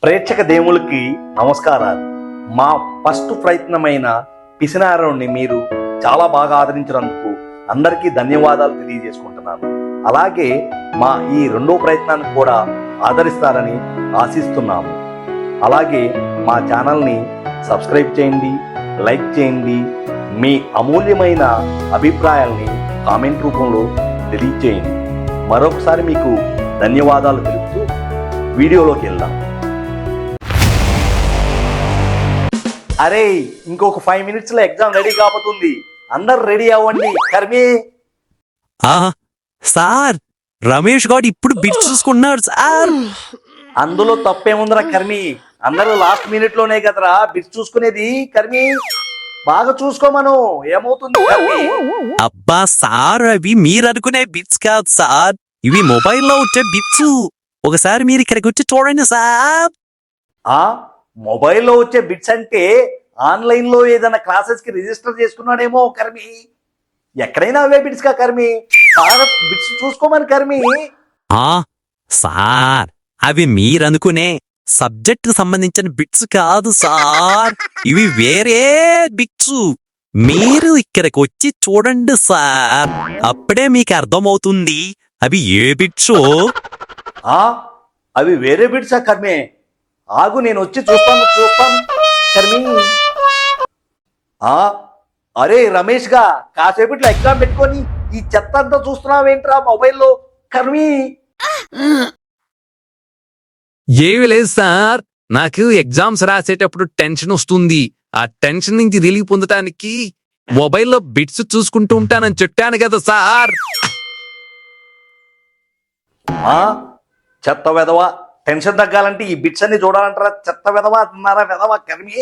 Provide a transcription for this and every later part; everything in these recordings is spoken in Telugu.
ప్రేక్షక దేవులకి నమస్కారాలు. మా ఫస్ట్ ప్రయత్నమైన పిసినారుని మీరు చాలా బాగా ఆదరించినందుకు అందరికీ ధన్యవాదాలు తెలియజేసుకుంటున్నాను. అలాగే మా ఈ రెండో ప్రయత్నాన్ని కూడా ఆదరిస్తారని ఆశిస్తున్నాము. అలాగే మా ఛానల్ని సబ్స్క్రైబ్ చేయండి, లైక్ చేయండి. మీ అమూల్యమైన అభిప్రాయాల్ని కామెంట్ రూపంలో తెలియచేయండి. మరొకసారి మీకు ధన్యవాదాలు తెలుపుతూ వీడియోలోకి వెళ్దాం. అరే, ఇంకొక 5 minutes లో ఎగ్జామ్ రెడీ కాబోతుంది. అందరు రెడీ అవ్వండి. కర్మి సార్, రమేష్ గారు ఇప్పుడు బిట్స్ చూసుకున్నాడు సార్. అందులో తప్పేముందిరా కర్మి? అందరూ లాస్ట్ మినిట్ లోనే కదరా బిట్స్ చూసుకునేది. కర్మి బాగా చూసుకోమను, ఏమవుతుంది కర్మి? అబ్బా సార్, అవి మీరు అనుకునే బిట్స్ కాదు సార్, ఇవి మొబైల్లో వచ్చే బిట్స్. ఒకసారి మీరు ఇక్కడికి వచ్చి చూడండి సార్. మొబైల్లో వచ్చే బిట్స్ అంటే ఆన్లైన్ లో ఏదైనా క్లాసెస్ కి రిజిస్టర్ చేసుకున్నాడేమో కర్మి. ఎక్కడైనా అవే బిట్స్ కా కర్మి? బాగా బిట్స్ చూసుకోమని కర్మి. సార్, అవి మీరు అనుకునే సబ్జెక్ట్ కు సంబంధించిన బిట్స్ కాదు సార్, ఇవి వేరే బిట్స్. మీరు ఇక్కడికి వచ్చి చూడండి సార్, అప్పుడే మీకు అర్థమవుతుంది అవి ఏ బిట్స్. అవి వేరే బిట్సా కర్మే? ఆగు, నేను వచ్చి చూస్తాను కర్మి. అరే రమేష్ గా, కాసేపట్లో ఎగ్జామ్ పెట్టుకొని ఈ చెత్త అంతా చూస్తున్నావేంట్రా మొబైల్లో కర్మి? ఏమి లేదు సార్, నాకు ఎగ్జామ్స్ రాసేటప్పుడు టెన్షన్ వస్తుంది. ఆ టెన్షన్ నుంచి రిలీఫ్ పొందటానికి మొబైల్లో బిట్స్ చూసుకుంటూ ఉంటానని చెప్పాను కదా సార్. చెత్త వెధవా, టెన్షన్ తగ్గాలంటే ఈ బిట్స్ అన్ని చూడాలంటారా? చెత్త వెధవా అన్నారా? వెధవా కర్మి,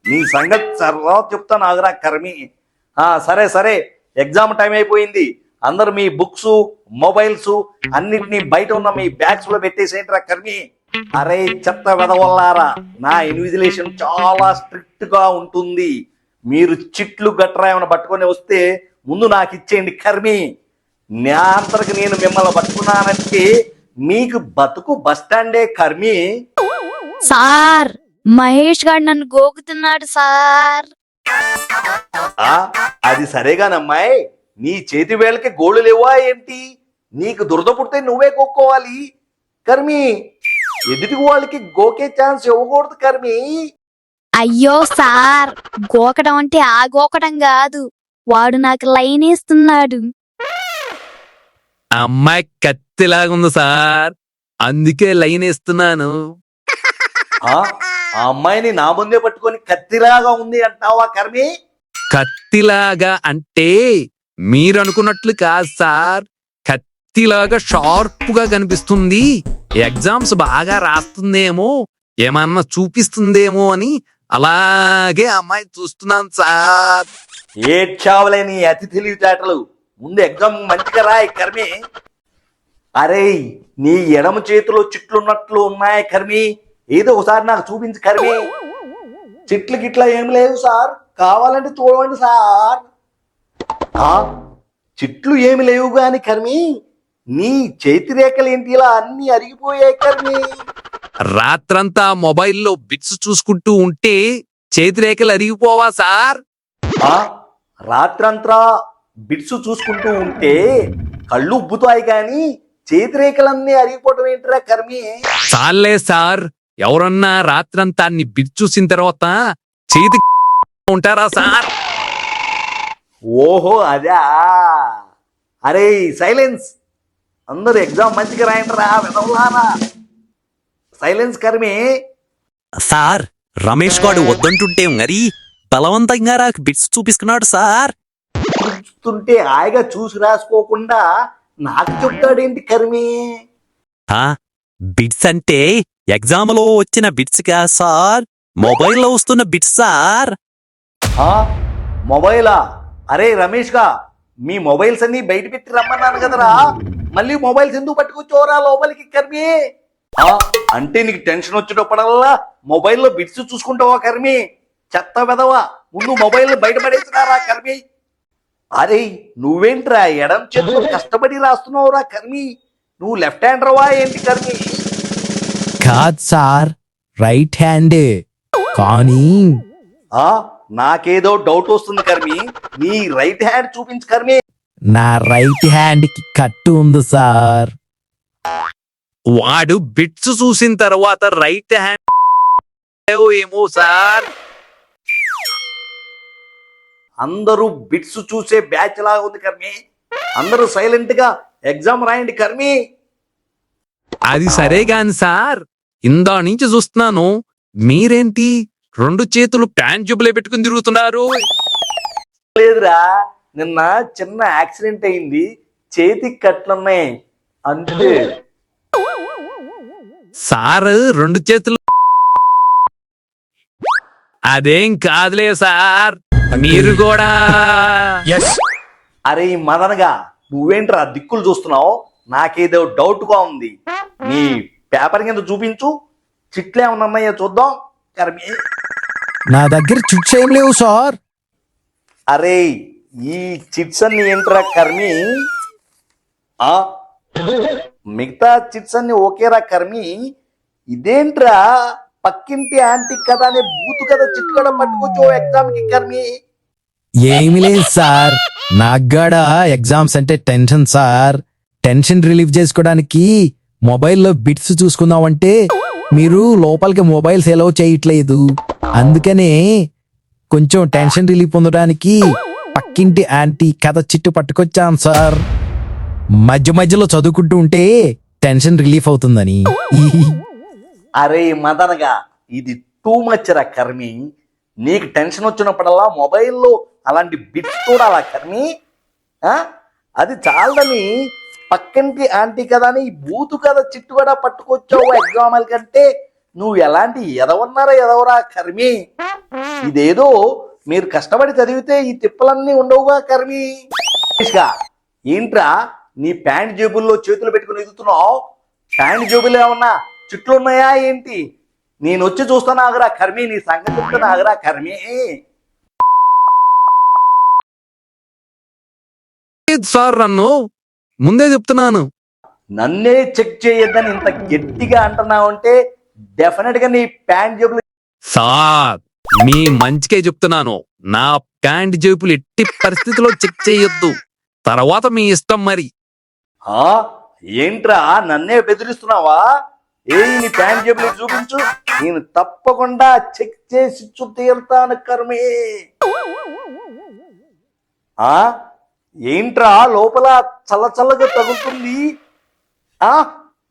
నీ సంగతి తర్వాత చెప్తాను, ఆగురా కర్మి. సరే సరే, ఎగ్జామ్ టైం అయిపోయింది. అందరు మీ బుక్స్, మొబైల్స్ అన్నిటినీ బయట ఉన్న మీ బ్యాగ్స్ లో పెట్టేసేంట్రా కర్మి. అరే చెత్త వెధవల్లారా, నా ఇన్విజిలేషన్ చాలా స్ట్రిక్ట్ గా ఉంటుంది. మీరు చిట్లు గట్రా ఏమైనా పట్టుకొని వస్తే ముందు నాకు ఇచ్చేయండి కర్మి. నా అంతరికి నేను మిమ్మల్ని పట్టుకున్నానంటే మీకు బతుకు బస్టాండే కర్మి. సార్, మహేష్ గారు నన్ను గోకుతున్నాడు సార్. అది సరేగానమ్మాయి, నీ చేతి వేళ్ళకి గోళ్ళు లేవా ఏంటి? నీకు దురద పుడితే నువ్వే గోక్కోవాలి కర్మి. ఎదుటి వాళ్ళకి గోకే ఛాన్స్ ఇవ్వకూడదు కర్మి. అయ్యో సార్, గోకడం అంటే ఆ గోకడం కాదు, వాడు నాకు లైన్ వేస్తున్నాడు. అమ్మాయి కత్తిలాగుంది సార్, అందుకే లైన్ వేస్తున్నాను. ఆ అమ్మాయిని నా ముందే పట్టుకొని కత్తిలాగా ఉంది అంటావా కర్మి? కత్తిలాగా అంటే మీరు అనుకున్నట్లు కాదు సార్, కత్తిలాగా షార్ప్ గా కనిపిస్తుంది. ఎగ్జామ్స్ బాగా రాస్తుందేమో, ఏమన్నా చూపిస్తుందేమో అని అలాగే అమ్మాయి చూస్తున్నాను సార్. ఏడ్చావులే నీ అతి తెలివితేటలు. ముందు ఎగ్జామ్ మంచిగా రాయి కర్మి. అరే, నీ ఎడమ చేతిలో చిట్లున్నట్లు ఉన్నాయి కర్మి, ఏదో ఒకసారి నాకు చూపించు కర్మి. చిట్లు గిట్లా ఏం లేవు సార్, కావాలంటే చూడండి సార్. చిట్లు ఏమి లేవు గాని కర్మి, నీ చేతి రేఖలు ఏంటి ఇలా అన్ని అరిగిపోయాయి కర్మి? రాత్రంతా మొబైల్లో బిట్స్ చూసుకుంటూ ఉంటే చేతిరేఖలు అరిగిపోవా సార్? రాత్రంతా బిట్స్ చూసుకుంటూ ఉంటే కళ్ళు ఉబ్బుతాయి గాని చేతిరేఖలన్నీ అరిగిపోవటం ఏంటిరా కర్మి? చాలే సార్, ఎవరన్నా రాత్రంతా బిట్స్ చూసిన తర్వాత చేతి ఉంటారా సార్? ఓహో అదా. అరే సైలెన్స్, అందరు ఎగ్జామ్ మంచిగా రాయండిరా వెదవలారా. సైలెన్స్ కర్మి. సార్, రమేష్ గారు వద్దంటుంటే మరి బలవంతంగా నాకు బిట్స్ చూపిస్తున్నాడు సార్. చూస్తుంటే హాయిగా చూసి రాసుకోకుండా నాకు చెప్తాడేంటి కర్మి? బిట్స్ అంటే ఎగ్జామ్ లో వచ్చిన బిట్స్ కా సార్, మొబైల్లో వస్తున్న బిట్స్ సార్. మొబైలా? అరే రమేష్ గా, మీ మొబైల్స్ అన్ని బయట పెట్టి రమ్మన్నాను కదరా, మళ్ళీ మొబైల్స్ ఎందుకు పట్టుకొచ్చోరా లోపలికి కర్మి? అంటే నీకు టెన్షన్ వచ్చేటప్పుడల్లా మొబైల్లో బిట్స్ చూసుకుంటావా కర్మి? చెత్త వెదవా, ముందు మొబైల్ బయటపడేసినారా కర్మి. అరే నువ్వేంట్రా ఎడం చేతిలో కష్టపడి రాస్తున్నావురా కర్మి? నువ్వు లెఫ్ట్ హ్యాండ్ రవా ఏంటి కర్మి? కాదు సార్, రైట్ హ్యాండే కానీ ఆ నాకేదో డౌట్ వస్తుంది కర్మి, నీ రైట్ హ్యాండ్ చూపించు కర్మి. నా రైట్ హ్యాండ్ కి కట్టు ఉంది సార్. వాడు బిట్స్ చూసిన తర్వాత రైట్ హ్యాండ్ ఏమో సార్. అందరూ బిట్స్ చూసే బ్యాచ్ లాగా ఉంది కర్మి. అందరూ సైలెంట్ గా ఎగ్జామ్ రాయండి కర్మి. అది సరే గాని సార్, ఇందా నుంచి చూస్తున్నాను మీరేంటి 2 చేతులు ప్యాంట్ జుబ్బులే పెట్టుకుని తిరుగుతున్నారు? లేదురా, నిన్న చిన్న యాక్సిడెంట్ అయింది, చేతికి కట్లున్నాయి అంతే. సార్ 2 చేతులు అదేం కాదులే సార్, మీరు కూడా అరే ఈ మదనగా నువ్వేంట్రా దిక్కులు చూస్తున్నావు? నాకేదో డౌట్ గా ఉంది. నీ పేపర్ కింద చూపించు, చిట్లు ఏమన్నా ఉన్నాయో చూద్దాం కర్మి. నా దగ్గర చిట్స్ ఏం లేవు సార్. అరే ఈ చిట్స్ అన్ని ఏంట్రా కర్మి? ఆ మిగతా చిట్స్ అన్ని ఓకేరా కర్మి, ఇదేంట్రా పక్కింటి ఆంటీ కదా అనే బూతు కదా చిట్టు కూడా పట్టుకోవచ్చు ఎగ్జామ్ కి కర్మి. ఏమి లేదు సార్, నాకు కూడా ఎగ్జామ్స్ అంటే టెన్షన్ సార్. టెన్షన్ రిలీవ్ చేసుకోవడానికి మొబైల్లో బిట్స్ చూసుకుందామంటే మీరు లోపలికి మొబైల్స్ ఎలవ్ చేయట్లేదు. అందుకనే కొంచెం టెన్షన్ రిలీఫ్ పొందడానికి పక్కింటి ఆంటీ కథ చిట్టు పట్టుకొచ్చాను సార్. మధ్య మధ్యలో చదువుకుంటూ ఉంటే టెన్షన్ రిలీఫ్ అవుతుందని. అరే మదనగా ఇది టూ మచ్ రా కర్మి. నీకు టెన్షన్ వచ్చినప్పుడల్లా మొబైల్లో అలాంటి బిట్స్ చూడాలా కర్మి? అది చాలని పక్కింటి ఆంటీ కదా అని బూతు కదా చిట్టు కూడా పట్టుకొచ్చావు ఎగ్జామ్ కంటే. నువ్వు ఎలాంటి ఎదవన్నారా ఎదవరా కర్మి? ఇదేదో మీరు కష్టపడి చదివితే ఈ తిప్పలన్నీ ఉండవుగా కర్మి. ఏంట్రా నీ ప్యాంట్ జేబుల్లో చేతులు పెట్టుకుని ఎదుగుతున్నావు? ప్యాంట్ జేబుల్లో ఏమన్నా చిట్లు ఉన్నాయా ఏంటి? నేను వచ్చి చూస్తాను ఆగరా కర్మి, నీ సంగతి చెప్తాను ఆగరా కర్మి. సార్ నన్ను ముందే చెప్తున్నాను. నన్నే చెక్ చేయొద్దని ఇంత గట్టిగా అంటున్నావు అంటే డెఫినెట్ గా నీ ప్యాంట్ జేబులు. సార్ మీ మంచికే చెప్తున్నాను, నా ప్యాంట్ జేబులు ఎట్టి పరిస్థితిలో చెక్ చేయొద్దు, తర్వాత మీ ఇష్టం మరి. ఏంట్రా నన్నే బెదిరిస్తున్నావా? నీ ప్యాంట్ జేబులు చూపించు, నేను తప్పకుండా చెక్ చేసి తీరుతాను కర్మి. ఏంట్రా లోపల చల్ల చల్లగా తగులుతుంది?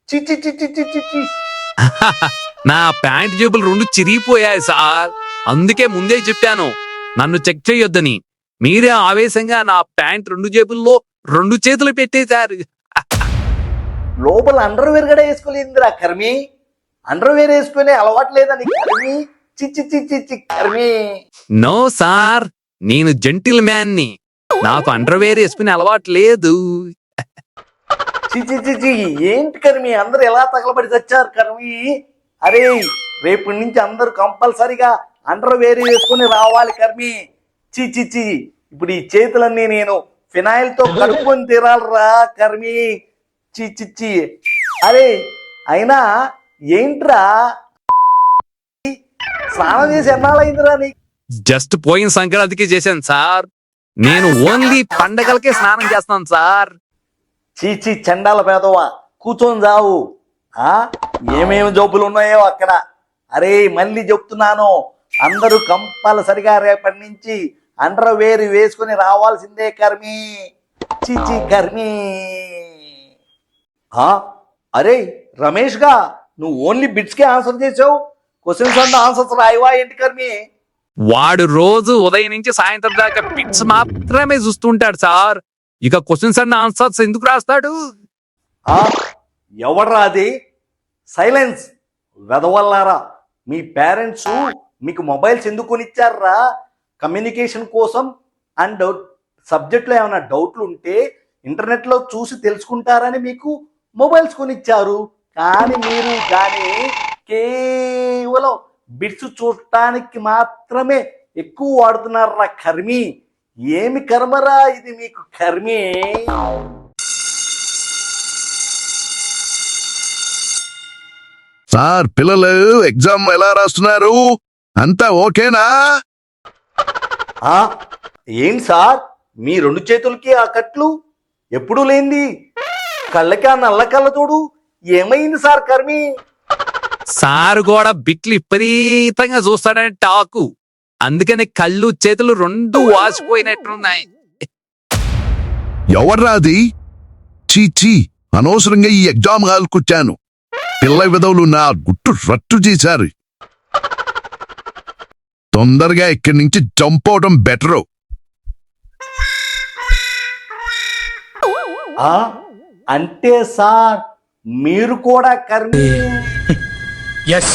చిచ్చి చిచ్చి చిచ్చి చి. నా ప్యాంట్ జేబులు 2 చిరిగిపోయాయి సార్, అందుకే ముందే చెప్పాను నన్ను చెక్ చేయొద్దని. మీరే ఆవేశంగా నా ప్యాంట్ 2 జేబుల్లో 2 చేతులు పెట్టేశారు. లోపల అండర్వేర్ కూడా వేసుకోలేదురా కర్మి. అండర్వేర్ వేసుకునే అలవాటు లేదని కర్మి. చిచ్చి చిచ్చి చి కర్మి. నో సార్, నేను జెంటిల్ మ్యాన్ ని, నాకు అండర్వేర్ వేసుకునే అలవాటు లేదు. చిచి చిచి ఏంటి కర్మి, అందరు ఎలా తగలబడి తెచ్చారు కర్మి? అరే రేపటి నుంచి అందరూ కంపల్సరిగా అండర్వేర్ వేసుకుని రావాలి కర్మి. చిచి ఇప్పుడు ఈ చేతులన్నీ నేను ఫినాయిల్ తో కడుక్కొని తీరాలరా కర్మి. చిచి అరే అయినా ఏంట్రా స్నానం చేసి ఎన్నాళ్ళైందిరా నీకు? జస్ట్ పోయిన సంక్రాంతికి చేశాను సార్, నేను ఓన్లీ పండగలకే స్నానం చేస్తాను సార్. చీచి చండాల పేదవా, కూర్చొని జావు. ఏమేమి జబ్బులు ఉన్నాయో అక్కడ. అరే మళ్ళీ చెప్తున్నాను, అందరూ కంపల్సరిగా రేపటి నుంచి అండర్వేర్ వేసుకుని రావాల్సిందే కర్మి. చీచి కర్మి. అరే రమేష్ గా నువ్వు ఓన్లీ బిట్స్ కే ఆన్సర్ చేసావు, క్వశ్చన్స్ అండ్ ఆన్సర్స్ రాయవా ఏంటి కర్మి? వాడు రోజు ఉదయం నుంచి సాయంత్రం దాకా బిట్స్ మాత్రమే చూస్తుంటాడు సార్, ఇక క్వశ్చన్స్ అండ్ ఆన్సర్స్ ఎందుకు రాస్తాడు? ఎవడ్రా అది? సైలెన్స్ వెదవల్లారా. మీ పేరెంట్స్ మీకు మొబైల్స్ ఎందుకు కొనిచ్చారా? కమ్యూనికేషన్ కోసం అండ్ సబ్జెక్ట్లో ఏమైనా డౌట్లు ఉంటే ఇంటర్నెట్లో చూసి తెలుసుకుంటారని మీకు మొబైల్స్ కొనిచ్చారు. కానీ మీరు దాన్ని కేవలం బిట్స్ చూడటానికి మాత్రమే ఎక్కువ వాడుతున్నారా కర్మి. ఏమి కర్మరా ఇది మీకు కర్మి. సార్ పిల్లలు ఎగ్జామ్ ఎలా రాస్తున్నారు అంతా ఓకేనా? ఆ ఏంటి సార్ మీ 2 చేతులకి ఆ కట్లు ఎప్పుడూ లేంది కళ్ళకి ఆ నల్ల కళ్ళతోడు ఏమైంది సార్ కర్మి? సార్ కూడా బిట్లు విపరీతంగా చూస్తాడని టాకు. అందుకని కళ్ళు చేతులు రెండు వాసిపోయినట్టున్నాయి. ఎవర్రా అది? చీ అనవసరంగా ఈ ఎగ్జామ్ హాల్కి వచ్చాను. పిల్ల విధవులు నా గుట్టు రట్టు చేశారు. తొందరగా ఇక్కడి నుంచి జంప్ అవడం బెటరు. ఆ అంటే సార్ మీరు కూడా కర్మి? ఎస్